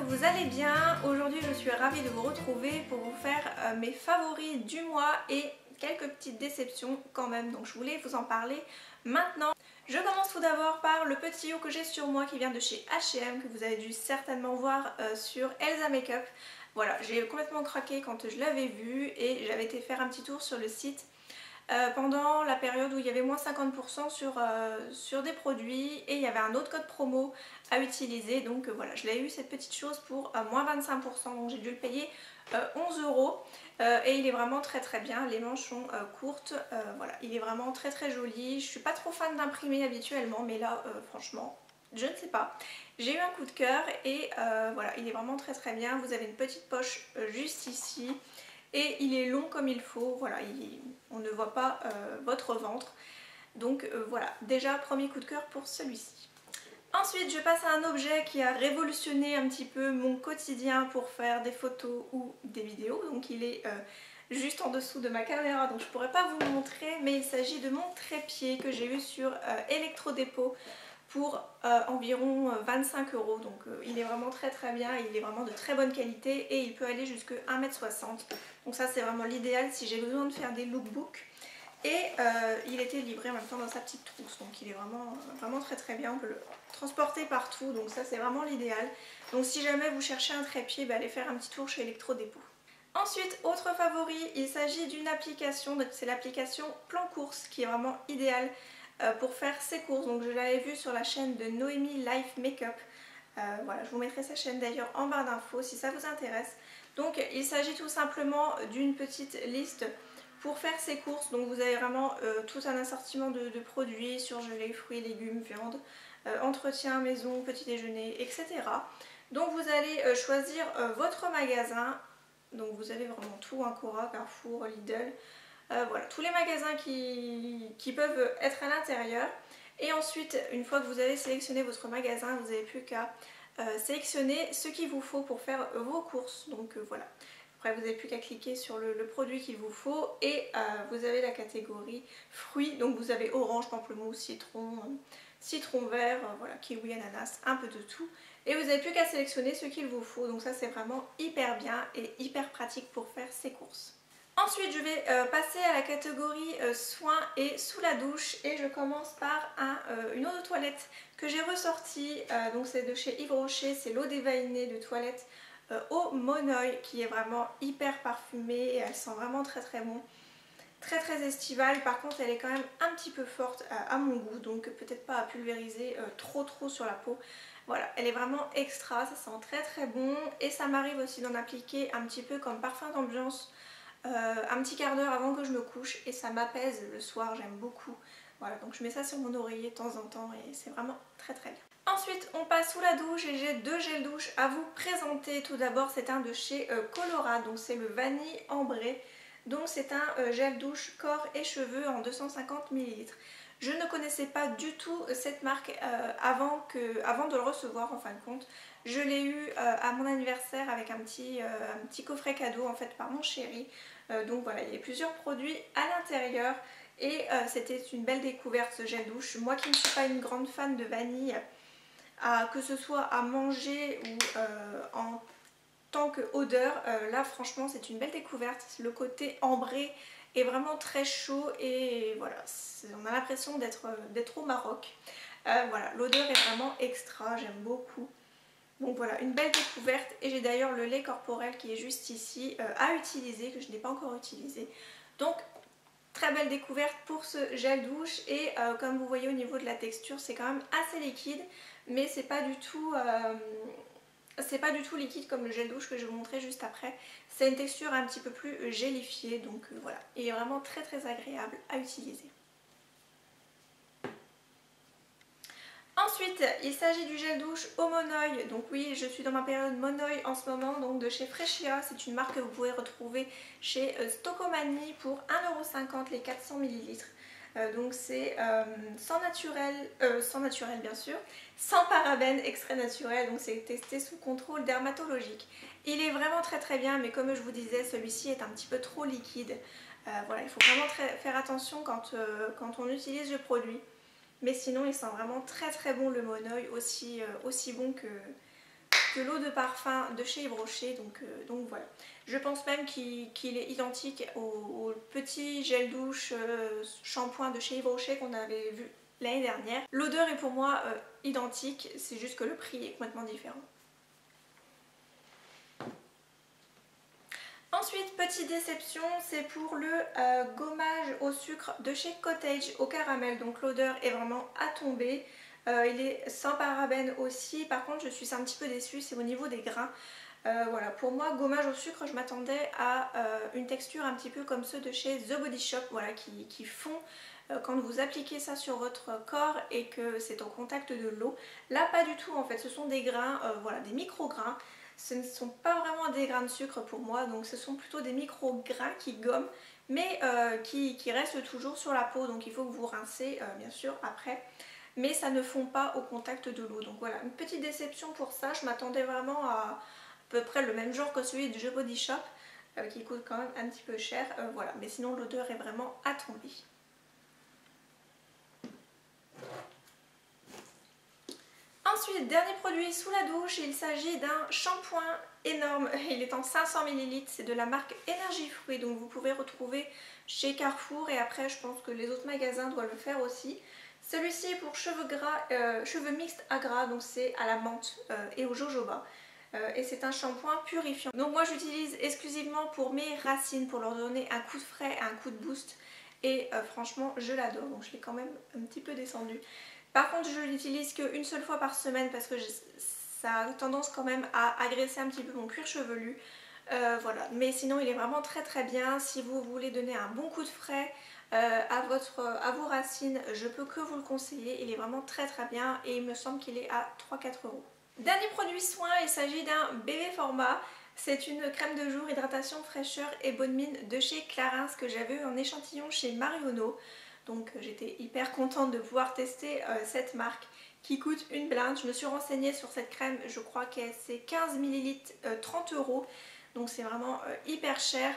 vous allez bien. Aujourd'hui je suis ravie de vous retrouver pour vous faire mes favoris du mois et quelques petites déceptions quand même, donc je voulais vous en parler maintenant. Je commence tout d'abord par le petit haut que j'ai sur moi qui vient de chez H&M, que vous avez dû certainement voir sur Elsa Makeup. Voilà, j'ai complètement craqué quand je l'avais vu et j'avais été faire un petit tour sur le site pendant la période où il y avait moins 50% sur des produits et il y avait un autre code promo à utiliser, donc voilà, je l'ai eu cette petite chose pour moins 25%, donc j'ai dû le payer 11 € et il est vraiment très très bien, les manches sont courtes, voilà, il est vraiment très très joli. Je suis pas trop fan d'imprimer habituellement, mais là franchement je ne sais pas, j'ai eu un coup de cœur et voilà, il est vraiment très très bien. Vous avez une petite poche juste ici et il est long comme il faut, voilà, on ne voit pas votre ventre, donc voilà, déjà premier coup de cœur pour celui-ci. Ensuite je passe à un objet qui a révolutionné un petit peu mon quotidien pour faire des photos ou des vidéos, donc il est juste en dessous de ma caméra, donc je pourrais pas vous le montrer, mais il s'agit de mon trépied que j'ai eu sur Electrodépôt pour environ 25 €, donc il est vraiment très très bien, il est vraiment de très bonne qualité et il peut aller jusqu'à 1,60 m, donc ça c'est vraiment l'idéal si j'ai besoin de faire des lookbooks. Et il était livré en même temps dans sa petite trousse, donc il est vraiment très très bien, on peut le transporter partout, donc ça c'est vraiment l'idéal. Donc si jamais vous cherchez un trépied, allez faire un petit tour chez Electrodépôt. Ensuite, autre favori, il s'agit d'une application, c'est l'application Plan Course qui est vraiment idéale pour faire ses courses. Donc je l'avais vue sur la chaîne de Noémie Life Makeup. Voilà, je vous mettrai sa chaîne d'ailleurs en barre d'infos si ça vous intéresse. Donc il s'agit tout simplement d'une petite liste pour faire ses courses. Donc vous avez vraiment tout un assortiment de produits, surgelés, fruits, légumes, viande, entretien, maison, petit déjeuner, etc. Donc vous allez choisir votre magasin. Donc vous avez vraiment tout, Cora, Carrefour, Lidl, voilà, tous les magasins qui peuvent être à l'intérieur. Et ensuite, une fois que vous avez sélectionné votre magasin, vous n'avez plus qu'à sélectionner ce qu'il vous faut pour faire vos courses. Donc voilà. Après, vous n'avez plus qu'à cliquer sur le produit qu'il vous faut et vous avez la catégorie fruits. Donc vous avez orange, pamplemousse, citron vert, voilà, kiwi, ananas, un peu de tout. Et vous n'avez plus qu'à sélectionner ce qu'il vous faut. Donc ça c'est vraiment hyper bien et hyper pratique pour faire ses courses. Ensuite je vais passer à la catégorie soins et sous la douche et je commence par une eau de toilette que j'ai ressortie, donc c'est de chez Yves Rocher, c'est l'eau déveinée de toilette au monoï qui est vraiment hyper parfumée et elle sent vraiment très très bon. Très très estivale, par contre elle est quand même un petit peu forte à mon goût, donc peut-être pas à pulvériser trop sur la peau. Voilà, elle est vraiment extra, ça sent très très bon et ça m'arrive aussi d'en appliquer un petit peu comme parfum d'ambiance un petit quart d'heure avant que je me couche et ça m'apaise le soir, j'aime beaucoup. Voilà, donc je mets ça sur mon oreiller de temps en temps et c'est vraiment très très bien. Ensuite on passe sous la douche et j'ai deux gels douche à vous présenter. Tout d'abord c'est un de chez Colora, donc c'est le vanille ambré. Donc c'est un gel douche corps et cheveux en 250 ml. Je ne connaissais pas du tout cette marque avant de le recevoir en fin de compte. Je l'ai eu à mon anniversaire avec un petit coffret cadeau en fait par mon chéri. Donc voilà, il y a plusieurs produits à l'intérieur et c'était une belle découverte ce gel douche. Moi qui ne suis pas une grande fan de vanille, que ce soit à manger ou en tant qu'odeur, là franchement c'est une belle découverte. Le côté ambré est vraiment très chaud et voilà, on a l'impression d'être au Maroc. Voilà, l'odeur est vraiment extra, j'aime beaucoup. Donc voilà, une belle découverte et j'ai d'ailleurs le lait corporel qui est juste ici à utiliser, que je n'ai pas encore utilisé. Donc très belle découverte pour ce gel douche et comme vous voyez au niveau de la texture c'est quand même assez liquide, mais c'est pas du tout liquide comme le gel douche que je vais vous montrer juste après. C'est une texture un petit peu plus gélifiée, donc voilà, il est vraiment très très agréable à utiliser. Ensuite, il s'agit du gel douche au monoï. Donc oui, je suis dans ma période monoï en ce moment, donc de chez Freschia. C'est une marque que vous pouvez retrouver chez Stocomanie pour 1,50 € les 400 ml. Donc c'est sans naturel bien sûr, sans parabènes, extrait naturel, donc c'est testé sous contrôle dermatologique. Il est vraiment très très bien, mais comme je vous disais, celui-ci est un petit peu trop liquide. Voilà, il faut vraiment faire attention quand on utilise le produit. Mais sinon il sent vraiment très très bon le monoï, aussi bon que l'eau de parfum de chez Yves Rocher, donc voilà. Je pense même qu'il est identique au petit gel douche shampoing de chez Yves Rocher qu'on avait vu l'année dernière. L'odeur est pour moi identique, c'est juste que le prix est complètement différent. Ensuite, petite déception, c'est pour le gommage au sucre de chez Cottage au caramel. Donc l'odeur est vraiment à tomber. Il est sans parabènes aussi. Par contre, je suis un petit peu déçue, c'est au niveau des grains. Voilà, pour moi, gommage au sucre, je m'attendais à une texture un petit peu comme ceux de chez The Body Shop, voilà, qui font quand vous appliquez ça sur votre corps et que c'est au contact de l'eau. Là, pas du tout en fait, ce sont des grains, voilà, des micro-grains. Ce ne sont pas vraiment des grains de sucre pour moi, donc ce sont plutôt des micro-grains qui gomment, mais qui restent toujours sur la peau, donc il faut que vous rincez bien sûr après. Mais ça ne fond pas au contact de l'eau, donc voilà, une petite déception pour ça. Je m'attendais vraiment à peu près le même genre que celui de The Body Shop, qui coûte quand même un petit peu cher, voilà, mais sinon l'odeur est vraiment à tomber. Ensuite, dernier produit sous la douche, il s'agit d'un shampoing énorme, il est en 500 ml, c'est de la marque Energy Fruit, donc vous pouvez retrouver chez Carrefour et après je pense que les autres magasins doivent le faire aussi. Celui-ci est pour cheveux gras, cheveux mixtes à gras, donc c'est à la menthe et au jojoba. Et c'est un shampoing purifiant. Donc moi j'utilise exclusivement pour mes racines, pour leur donner un coup de frais, un coup de boost. Et franchement je l'adore, donc je l'ai quand même un petit peu descendu. Par contre je l'utilise qu'une seule fois par semaine parce que ça a tendance quand même à agresser un petit peu mon cuir chevelu. Voilà, mais sinon il est vraiment très très bien. Si vous voulez donner un bon coup de frais à vos racines, je peux que vous le conseiller. Il est vraiment très très bien et il me semble qu'il est à 3-4 €. Dernier produit soin, il s'agit d'un bébé format. C'est une crème de jour hydratation fraîcheur et bonne mine de chez Clarins que j'avais eu en échantillon chez Marionneau. Donc j'étais hyper contente de pouvoir tester cette marque qui coûte une blinde. Je me suis renseignée sur cette crème, je crois que c'est 15 ml 30 €. Donc c'est vraiment hyper cher.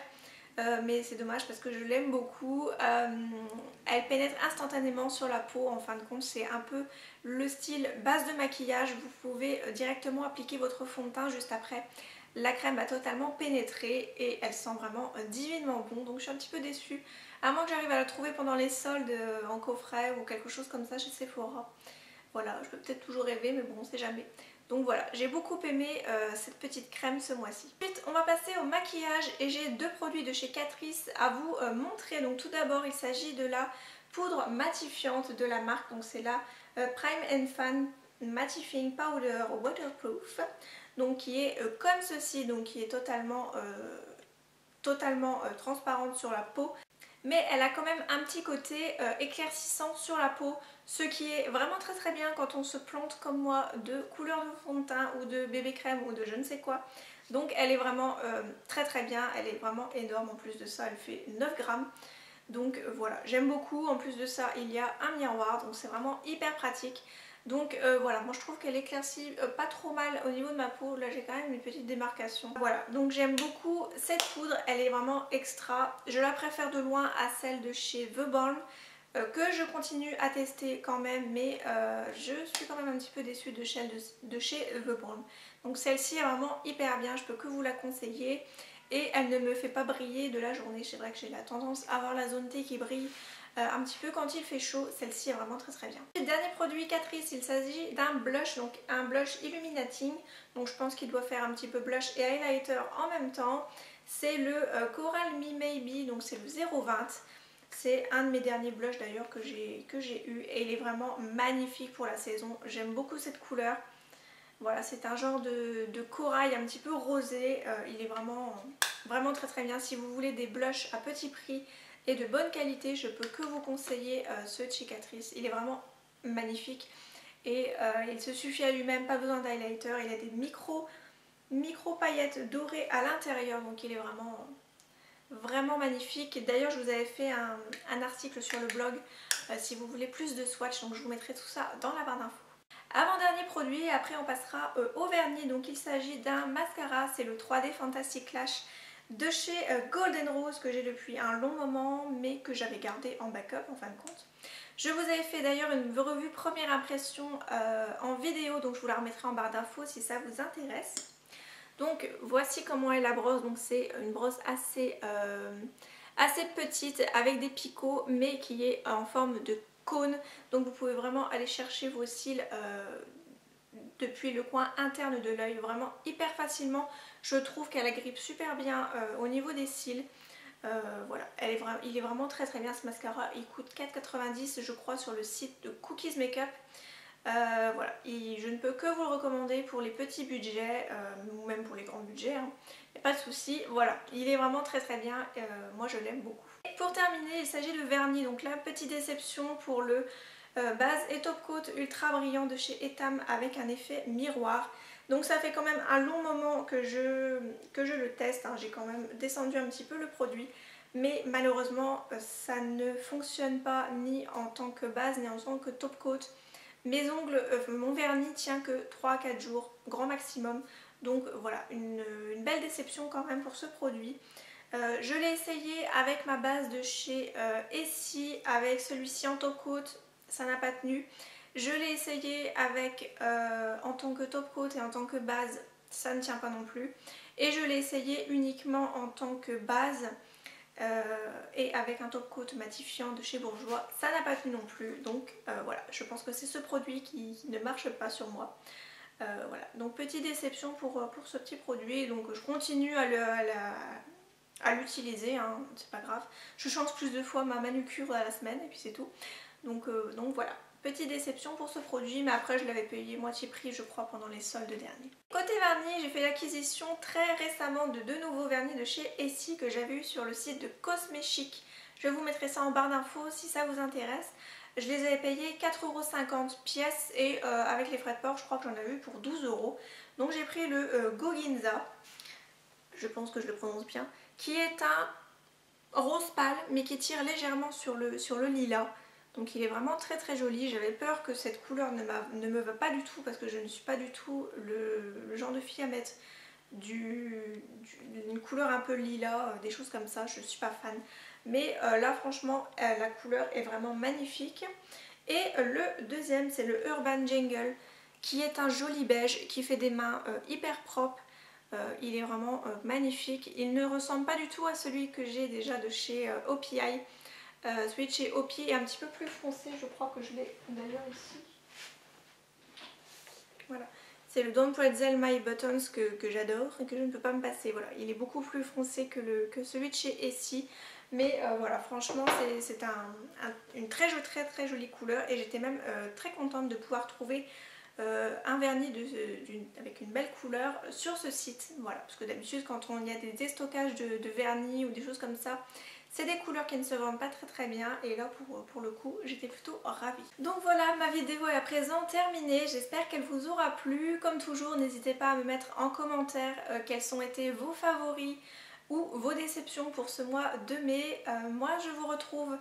Mais c'est dommage parce que je l'aime beaucoup. Elle pénètre instantanément sur la peau, en fin de compte c'est un peu le style base de maquillage. Vous pouvez directement appliquer votre fond de teint juste après. La crème a totalement pénétré et elle sent vraiment divinement bon, donc je suis un petit peu déçue. À moins que j'arrive à la trouver pendant les soldes en coffret ou quelque chose comme ça chez Sephora. Voilà, je peux peut-être toujours rêver mais bon on sait jamais. Donc voilà, j'ai beaucoup aimé cette petite crème ce mois-ci. Ensuite, on va passer au maquillage et j'ai deux produits de chez Catrice à vous montrer. Donc tout d'abord, il s'agit de la poudre matifiante de la marque. Donc c'est la Prime and Fan Mattifying Powder Waterproof. Donc qui est comme ceci, donc qui est totalement transparente sur la peau. Mais elle a quand même un petit côté éclaircissant sur la peau, ce qui est vraiment très très bien quand on se plante comme moi de couleur de fond de teint ou de bébé crème ou de je ne sais quoi. Donc elle est vraiment très très bien, elle est vraiment énorme. En plus de ça elle fait 9 grammes. Donc voilà, j'aime beaucoup. En plus de ça il y a un miroir, donc c'est vraiment hyper pratique. Donc voilà, moi je trouve qu'elle éclaircit pas trop mal au niveau de ma peau. Là j'ai quand même une petite démarcation. Voilà, donc j'aime beaucoup cette poudre, elle est vraiment extra. Je la préfère de loin à celle de chez The Balm que je continue à tester quand même, mais je suis quand même un petit peu déçue de celle de chez The Balm. Donc celle-ci est vraiment hyper bien, je peux que vous la conseiller. Et elle ne me fait pas briller de la journée. C'est vrai que j'ai la tendance à avoir la zone T qui brille un petit peu quand il fait chaud. Celle-ci est vraiment très très bien. Le dernier produit Catrice, il s'agit d'un blush, donc un blush illuminating. Donc je pense qu'il doit faire un petit peu blush et highlighter en même temps. C'est le Coral Me Maybe, donc c'est le 020. C'est un de mes derniers blushs d'ailleurs que j'ai eu et il est vraiment magnifique pour la saison. J'aime beaucoup cette couleur. Voilà, c'est un genre de corail un petit peu rosé. Il est vraiment très très bien. Si vous voulez des blushs à petit prix et de bonne qualité, je peux que vous conseiller ce de chez Catrice. Il est vraiment magnifique et il se suffit à lui-même, pas besoin d'highlighter. Il a des micro paillettes dorées à l'intérieur, donc il est vraiment magnifique. D'ailleurs je vous avais fait un article sur le blog si vous voulez plus de swatch, donc je vous mettrai tout ça dans la barre d'infos. Avant-dernier produit, et après on passera au vernis. Donc il s'agit d'un mascara, c'est le 3D Fantastic Lash de chez Golden Rose que j'ai depuis un long moment mais que j'avais gardé en backup en fin de compte. Je vous avais fait d'ailleurs une revue première impression en vidéo, donc je vous la remettrai en barre d'infos si ça vous intéresse. Donc voici comment est la brosse. Donc c'est une brosse assez petite avec des picots mais qui est en forme de cône. Donc vous pouvez vraiment aller chercher vos cils depuis le coin interne de l'œil vraiment hyper facilement. Je trouve qu'elle agrippe super bien au niveau des cils. Voilà, il est vraiment très très bien ce mascara. Il coûte 4,90 je crois sur le site de Cookies Makeup. Voilà, je ne peux que vous le recommander pour les petits budgets ou même pour les grands budgets, hein. Y a pas de souci. Voilà, il est vraiment très très bien, moi je l'aime beaucoup. Et pour terminer, il s'agit de vernis, donc la petite déception pour le base et top coat ultra brillant de chez Etam avec un effet miroir. Donc ça fait quand même un long moment que je le teste, hein. J'ai quand même descendu un petit peu le produit. Mais malheureusement ça ne fonctionne pas ni en tant que base ni en tant que top coat. Mes ongles, mon vernis tient que 3-4 jours, grand maximum. Donc voilà, une belle déception quand même pour ce produit. Je l'ai essayé avec ma base de chez Essie, avec celui-ci en top coat, ça n'a pas tenu. Je l'ai essayé avec en tant que top coat et en tant que base, ça ne tient pas non plus. Et je l'ai essayé uniquement en tant que base. Et avec un top coat matifiant de chez Bourjois, ça n'a pas tenu non plus. Donc voilà, je pense que c'est ce produit qui ne marche pas sur moi. Voilà, donc petite déception pour ce petit produit. Donc je continue à l'utiliser, hein, c'est pas grave. Je change plus de fois ma manucure à la semaine et puis c'est tout. Donc voilà. Petite déception pour ce produit, mais après je l'avais payé moitié prix je crois pendant les soldes derniers. Côté vernis, j'ai fait l'acquisition très récemment de deux nouveaux vernis de chez Essie que j'avais eu sur le site de Cosméchic. Je vous mettrai ça en barre d'infos si ça vous intéresse. Je les avais payés 4,50 € pièce et avec les frais de port je crois que j'en avais eu pour 12 €. Donc j'ai pris le Goginza, je pense que je le prononce bien, qui est un rose pâle mais qui tire légèrement sur le lilas. Donc il est vraiment très très joli. J'avais peur que cette couleur ne me va pas du tout parce que je ne suis pas du tout le genre de fille à mettre une couleur un peu lilas, des choses comme ça. Je ne suis pas fan. Mais là franchement la couleur est vraiment magnifique. Et le deuxième c'est le Urban Jungle qui est un joli beige qui fait des mains hyper propres. Il est vraiment magnifique. Il ne ressemble pas du tout à celui que j'ai déjà de chez OPI. Celui de chez OPI est un petit peu plus foncé, je crois que je l'ai d'ailleurs ici. Voilà, c'est le Don't Pretzel My Buttons que j'adore et que je ne peux pas me passer. Voilà, il est beaucoup plus foncé que celui de chez Essie. Mais voilà, franchement c'est une très jolie couleur et j'étais même très contente de pouvoir trouver un vernis avec une belle couleur sur ce site. Voilà, parce que d'habitude quand il y a des déstockages de vernis ou des choses comme ça, c'est des couleurs qui ne se vendent pas très bien et là pour le coup j'étais plutôt ravie. Donc voilà, ma vidéo est à présent terminée, j'espère qu'elle vous aura plu. Comme toujours n'hésitez pas à me mettre en commentaire quels ont été vos favoris ou vos déceptions pour ce mois de mai. Moi je vous retrouve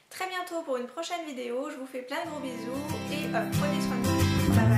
très bientôt pour une prochaine vidéo, je vous fais plein de gros bisous et prenez soin de vous. Bye bye.